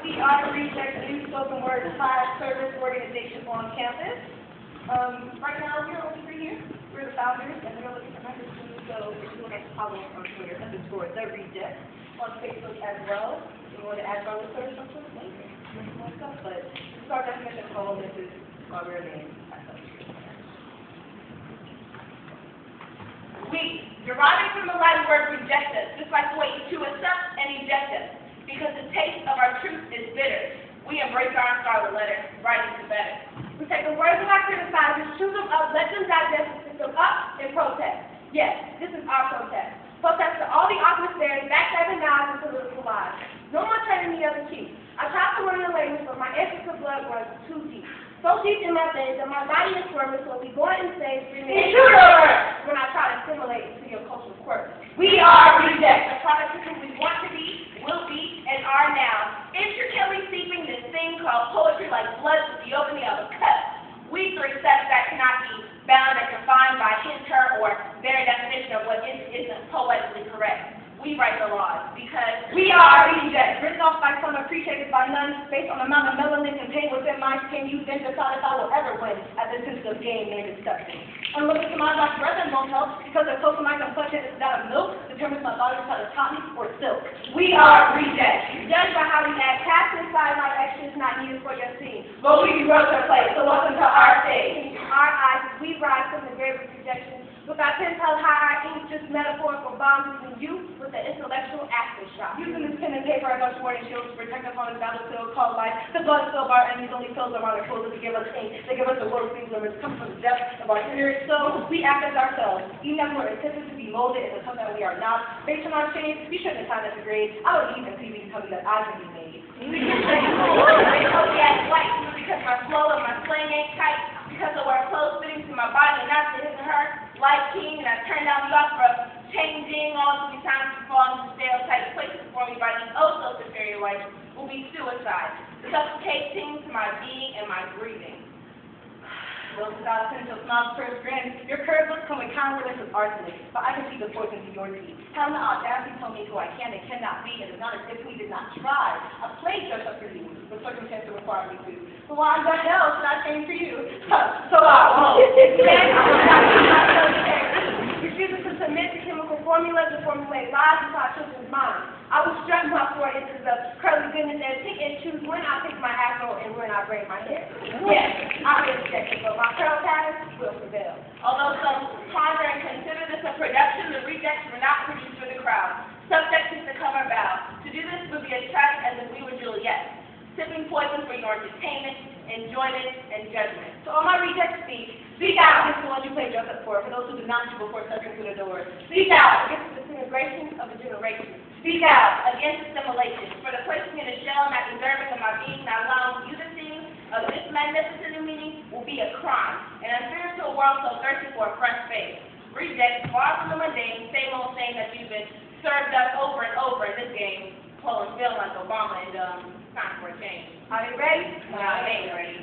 We are the Reject, a new spoken word class service organization on campus. Right now, we're over here. We're the founders, and we're looking for members too. So if you want to follow us on Twitter, _ the Reject, on Facebook as well. If you want to add our service on Twitter, later. But this is our definition of home. This is our real name. We, deriving from the Latin word rejectus, just like the way to accept and eject us, because the taste of our truth is bitter. We embrace our scarlet letter, writing to better. We take the words of our criticizers, chew them up, let them digest, and pick them up, and protest. Yes, this is our protest. Protest to all the atmosphere, backstabbing knives, and political lies. No more turning the other cheek. I tried to learn the language, but my ancestral blood runs too deep. So deep in my veins that my body is squirming, so we go insane, screaming, intruder! When I try to assimilate into your cultural quirk. We are Reject, a product of who we want to be, will be, and are now, intricately seeping this thing called poetry like blood with the opening of a cut. We three steps that cannot be bound and confined by his, her, or their definition of what isn't poetically correct. We write the laws because we are Reject, written off by some, appreciated by none, based on the amount of melanin contained within my skin. You then decide if I will ever win at this sensitive game named disgusting. I'm looking to my black breath and won't help because the closer my complexion is that of milk determines my body's type of cotton or silk. We are Reject. Judged by how we act, cast inside my actions not needed for your scene. But we wrote your place, so welcome to our stage. Our eyes, we rise from the grave of rejection. With our pen held high, our ink just metaphorical bombs between you with the intellectual aftershock. Using this pen and paper as our sword and shield to protect us on this battlefield called life. The blood spill of our enemies only fills around our clothes to give us ink. They give us the worst things limits come from the depth of our spirit. So we act as ourselves, even as we're intended to be molded into something that we are not. Based on our shame, we shouldn't assign us a grade. I would even see you tell me that I can be made. We can say, oh yeah, white, because my flow and my slang ain't tight, because I wear clothes fitting to my body and not to his and her. Like king, and I turned down the offer of changing all too many times to fall into stereotypes places for me by these superior whites will be suicide, suffocating to my being and my breathing. Those without a sense of smile, curves, grin. Your curves look coming counterless as arsenic, but I can see the poison to your teeth. Having the audacity to tell me who I can and cannot be, and it's not as if we did not try. I played dress up for you, but circumstances require me to. So why the hell should I change for you? So I won't. Refusing to submit to chemical formulas and formulate lies into our children's minds. I will stretch my 4 inches of curly goodness and pick and choose when I pick my afro and when I braid my hair. Yes, I reject it, but my curl patterns will prevail. Although some ponder and consider this a production, the rejects were not produced for the crowd. Subject is to come or bow. To do this would be as tragic as if we were Juliet, sipping poison for your entertainment, enjoyment, and judgment. So all my rejects speak out against the ones you play dress up for those who did not do before stepping through the door. Speak out against the disintegration of a generation. Speak out against assimilation, for the placing in a shell not deserving of my being, not allowing you to sing of this magnificent new meaning will be a crime, and unfair to a world so thirsty for a fresh face. Reject, far from the mundane, same old thing that you've been served up over and over in this game, pulling Bill like Obama, and time for a change. Are you ready? No, I ain't ready.